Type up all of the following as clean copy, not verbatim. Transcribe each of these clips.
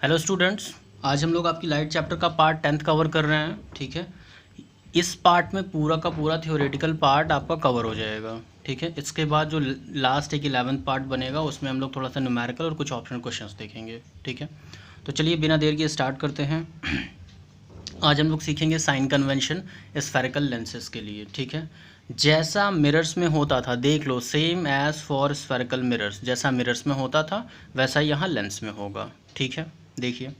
Hello students, आज हम लोग आपकी लाइट चैप्टर का पार्ट 10th कवर कर रहे हैं। ठीक है, इस पार्ट में पूरा का पूरा थ्योरेटिकल पार्ट आपका कवर हो जाएगा। ठीक है, इसके बाद जो लास्ट एक 11th पार्ट बनेगा उसमें हम लोग थोड़ा सा न्यूमेरिकल और कुछ ऑप्शनल क्वेश्चंस देखेंगे। ठीक है, तो चलिए बिना देर के स्टार्ट करते हैं। आज हम लोग सीखेंगे साइन कन्वेंशन स्फेरिकल लेंसेज के लिए। ठीक है, जैसा मिरर्स में होता था, देख लो, same as for spherical mirrors, जैसा मिरर्स में होता था वैसा यहाँ लेंस में होगा। ठीक है, देखिए,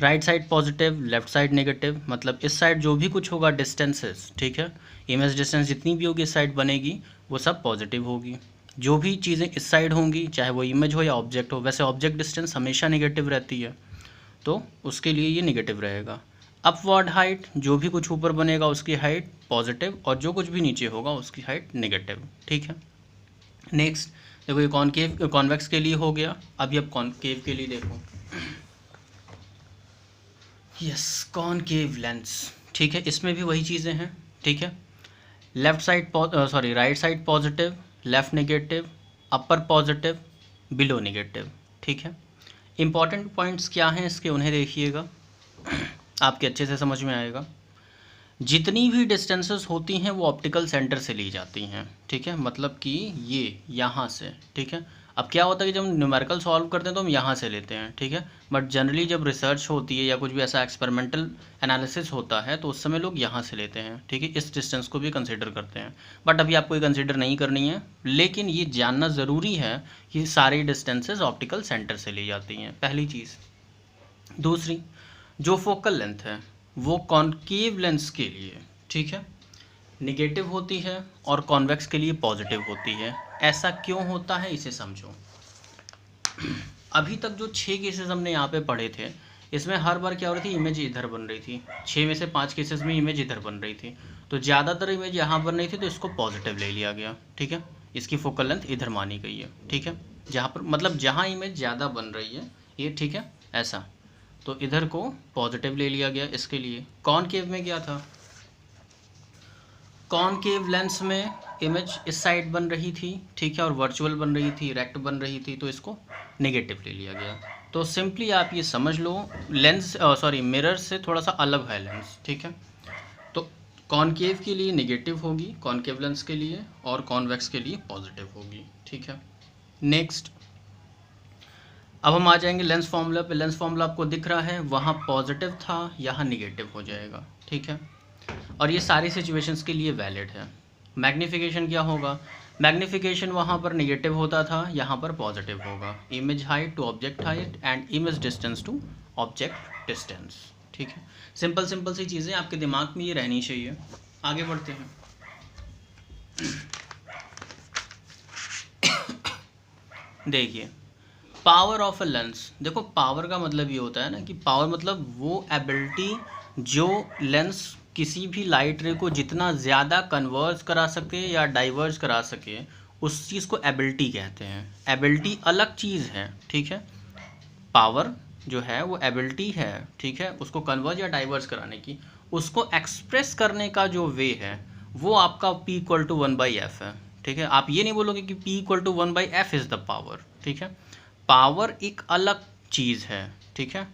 right side positive, left side negative, मतलब इस साइड जो भी कुछ होगा डिस्टेंसेस, ठीक है, इमेज डिस्टेंस जितनी भी होगी इस साइड बनेगी वो सब पॉजिटिव होगी। जो भी चीज़ें इस साइड होंगी, चाहे वो इमेज हो या ऑब्जेक्ट हो, वैसे ऑब्जेक्ट डिस्टेंस हमेशा नेगेटिव रहती है, तो उसके लिए ये नेगेटिव रहेगा। अपवर्ड हाइट, जो भी कुछ ऊपर बनेगा उसकी हाइट पॉजिटिव और जो कुछ भी नीचे होगा उसकी हाइट नेगेटिव। ठीक है, नेक्स्ट देखो, ये कॉनकेव कॉन्वेक्स के लिए हो गया। अभी अब कॉनकेव के लिए देखो, यस, कॉनकेव लेंस। ठीक है, इसमें भी वही चीज़ें हैं। ठीक है, left side right side positive, left negative, upper positive, below negative. ठीक है, इंपॉर्टेंट पॉइंट्स क्या हैं इसके, उन्हें देखिएगा, आपके अच्छे से समझ में आएगा। जितनी भी डिस्टेंसेस होती हैं वो ऑप्टिकल सेंटर से ली जाती हैं। ठीक है, मतलब कि ये यहाँ से। ठीक है, अब क्या होता है कि जब हम न्यूमेरिकल सॉल्व करते हैं तो हम यहाँ से लेते हैं। ठीक है, बट जनरली जब रिसर्च होती है या कुछ भी ऐसा एक्सपेरिमेंटल एनालिसिस होता है तो उस समय लोग यहाँ से लेते हैं। ठीक है, इस डिस्टेंस को भी कंसिडर करते हैं, बट अभी आपको ये कंसिडर नहीं करनी है, लेकिन ये जानना ज़रूरी है कि सारी डिस्टेंसेज ऑप्टिकल सेंटर से ली जाती हैं, पहली चीज़। दूसरी, जो फोकल लेंथ है वो कॉनकेव लेंस के लिए, ठीक है, निगेटिव होती है और कॉन्वेक्स के लिए पॉजिटिव होती है। ऐसा क्यों होता है इसे समझो। अभी तक जो 6 केसेस हमने यहाँ पे पढ़े थे, इसमें हर बार क्या हो रही थी, इमेज इधर बन रही थी। 6 में से 5 केसेस में इमेज इधर बन रही थी, तो ज़्यादातर इमेज यहाँ बन रही थी तो इसको पॉजिटिव ले लिया गया। ठीक है, इसकी फोकल लेंथ इधर मानी गई है। ठीक है, जहाँ पर मतलब जहाँ इमेज ज़्यादा बन रही है ये, ठीक है, ऐसा, तो इधर को पॉजिटिव ले लिया गया। इसके लिए कॉनकेव में क्या था, कॉनकेव लेंस में इमेज इस साइड बन रही थी, ठीक है, और वर्चुअल बन रही थी, रेक्ट बन रही थी, तो इसको नेगेटिव ले लिया गया। तो सिंपली आप ये समझ लो, लेंस मिरर से थोड़ा सा अलग है लेंस। ठीक है, तो कॉनकेव के लिए नेगेटिव होगी कॉनकेव लेंस के लिए, और कॉन्वेक्स के लिए पॉजिटिव होगी। ठीक है, नेक्स्ट, अब हम आ जाएंगे लेंस फार्मूला पे। लेंस फार्मूला आपको दिख रहा है, वहाँ पॉजिटिव था, यहाँ निगेटिव हो जाएगा। ठीक है, और ये सारी सिचुएशंस के लिए वैलिड है। मैग्नीफिकेशन क्या होगा, मैग्नीफिकेशन वहाँ पर निगेटिव होता था, यहाँ पर पॉजिटिव होगा। Image height to object height and image distance to object distance. ठीक है, सिंपल सिंपल सी चीज़ें आपके दिमाग में ये रहनी चाहिए। आगे बढ़ते हैं। देखिए, पावर ऑफ अ लेंस। देखो, पावर का मतलब ये होता है ना कि पावर मतलब वो एबिलिटी जो लेंस किसी भी लाइट रे को जितना ज़्यादा कन्वर्ज करा सके या डाइवर्ज करा सके, उस चीज़ को एबिलिटी कहते हैं। एबिलिटी अलग चीज़ है। ठीक है, पावर जो है वो एबिलिटी है, ठीक है, उसको कन्वर्ज या डाइवर्ज कराने की, उसको एक्सप्रेस करने का जो वे है वो आपका P इक्वल टू 1/f है। ठीक है, आप ये नहीं बोलोगे कि P equal to 1/f is the power. ठीक है, पावर एक अलग चीज़ है। ठीक है,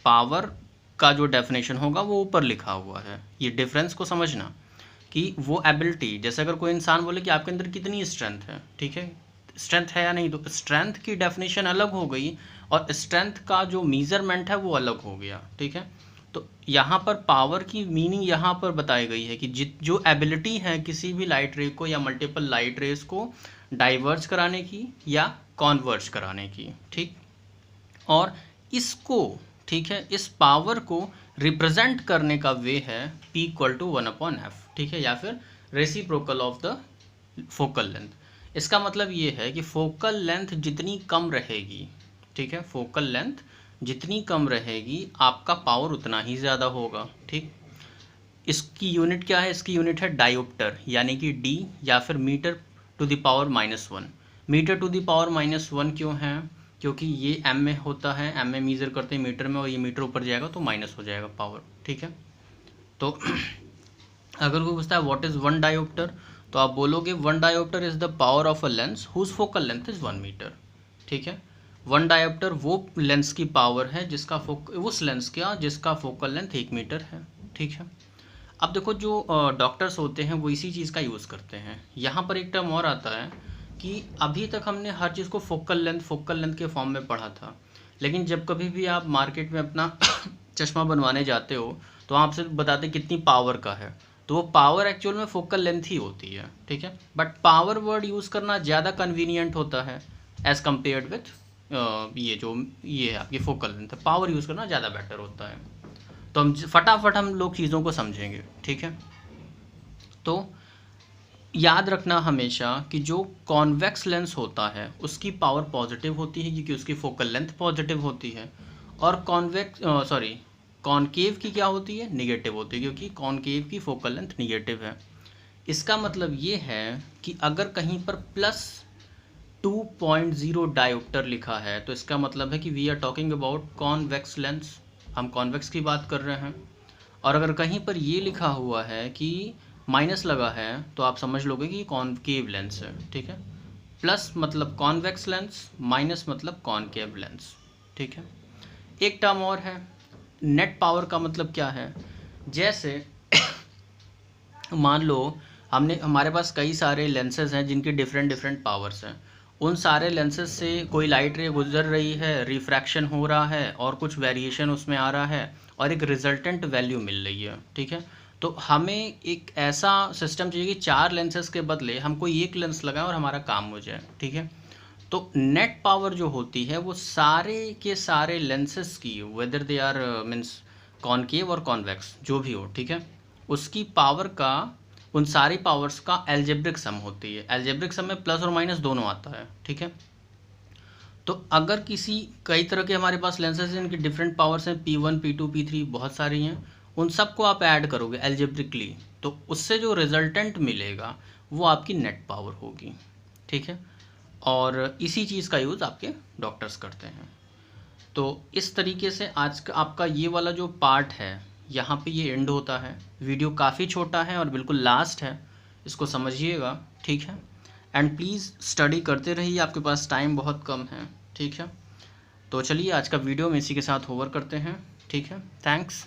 पावर का जो डेफिनेशन होगा वो ऊपर लिखा हुआ है। ये डिफरेंस को समझना कि वो एबिलिटी, जैसे अगर कोई इंसान बोले कि आपके अंदर कितनी स्ट्रेंथ है, ठीक है, स्ट्रेंथ है या नहीं, तो स्ट्रेंथ की डेफिनेशन अलग हो गई और स्ट्रेंथ का जो मेजरमेंट है वो अलग हो गया। ठीक है, तो यहाँ पर पावर की मीनिंग यहाँ पर बताई गई है कि जो एबिलिटी है किसी भी लाइट रे को या मल्टीपल लाइट रेस को डाइवर्ज कराने की या कॉन्वर्ज कराने की। ठीक, और इसको, ठीक है, इस पावर को रिप्रेजेंट करने का वे है P इक्वल टू 1/f। ठीक है, या फिर reciprocal of the focal length. इसका मतलब ये है कि फोकल लेंथ जितनी कम रहेगी, ठीक है, फोकल लेंथ जितनी कम रहेगी आपका पावर उतना ही ज़्यादा होगा। ठीक, इसकी यूनिट क्या है, इसकी यूनिट है डायोप्टर, यानी कि D, या फिर metre to the power -1। Metre to the power -1 क्यों है, क्योंकि ये m में होता है, m में मेज़र करते हैं मीटर में, और ये मीटर ऊपर जाएगा तो माइनस हो जाएगा पावर। ठीक है, तो अगर कोई पूछता है व्हाट इज़ 1 डायोप्टर, तो आप बोलोगे 1 dioptre is the power of a lens whose focal length is 1 metre. ठीक है, 1 डायोप्टर वो लेंस की पावर है जिसका उस लेंस का जिसका फोकल लेंथ 1 मीटर है, ठीक है। अब देखो जो डॉक्टर्स होते हैं वो इसी चीज़ का यूज़ करते हैं। यहाँ पर एक टर्म और आता है कि अभी तक हमने हर चीज़ को फोकल लेंथ के फॉर्म में पढ़ा था, लेकिन जब कभी भी आप मार्केट में अपना चश्मा बनवाने जाते हो तो आपसे बताते कितनी पावर का है, तो वो पावर एक्चुअल में फोकल लेंथ ही होती है, ठीक है। बट पावर वर्ड यूज़ करना ज़्यादा कन्वीनियंट होता है एज़ कम्पेयर्ड विथ ये है आपकी फोकल लेंथ, पावर यूज़ करना ज़्यादा बेटर होता है। तो हम फटाफट हम लोग चीज़ों को समझेंगे, ठीक है। तो याद रखना हमेशा कि जो कॉन्वेक्स लेंस होता है उसकी पावर पॉजिटिव होती है क्योंकि उसकी फोकल लेंथ पॉजिटिव होती है, और कॉनकेव की क्या होती है, निगेटिव होती है क्योंकि कॉनकेव की फोकल लेंथ निगेटिव है। इसका मतलब ये है कि अगर कहीं पर +2.0 डायोप्टर लिखा है तो इसका मतलब है कि we are talking about convex lens, हम कॉन्वेक्स की बात कर रहे हैं। और अगर कहीं पर ये लिखा हुआ है कि माइनस लगा है तो आप समझ लोगे कि कॉनकेव लेंस है, ठीक है। प्लस मतलब कॉन्वेक्स लेंस, माइनस मतलब कॉनकेव लेंस, ठीक है। एक टर्म और है, नेट पावर का मतलब क्या है। जैसे मान लो हमारे पास कई सारे लेंसेज हैं जिनकी डिफरेंट पावर्स हैं, उन सारे लेंसेज से कोई लाइट रे गुजर रही है, रिफ्रैक्शन हो रहा है और कुछ वेरिएशन उसमें आ रहा है और एक रिजल्टेंट वैल्यू मिल रही है, ठीक है। तो हमें एक ऐसा सिस्टम चाहिए कि 4 लेंसेज के बदले हम कोई एक लेंस लगाएं और हमारा काम हो जाए, ठीक है। तो नेट पावर जो होती है वो सारे के सारे लेंसेज की, whether they are means concave और कॉन्वेक्स जो भी हो, ठीक है, उसकी पावर का, उन सारी पावर्स का एल्जेब्रिक सम होती है। एल्जेब्रिक सम में प्लस और माइनस दोनों आता है, ठीक है। तो अगर कई तरह के हमारे पास लेंसेज हैं, इनकी डिफरेंट पावर्स हैं, P1 P2 P3 बहुत सारी हैं, उन सबको आप ऐड करोगे एल्जेब्रिकली तो उससे जो रिजल्टेंट मिलेगा वो आपकी नेट पावर होगी, ठीक है। और इसी चीज़ का यूज़ आपके डॉक्टर्स करते हैं। तो इस तरीके से आज का आपका ये वाला जो पार्ट है यहाँ पे ये एंड होता है। वीडियो काफ़ी छोटा है और बिल्कुल लास्ट है, इसको समझिएगा, ठीक है। एंड प्लीज़ स्टडी करते रहिए, आपके पास टाइम बहुत कम है, ठीक है। तो चलिए आज का वीडियो में इसी के साथ ओवर करते हैं, ठीक है। थैंक्स।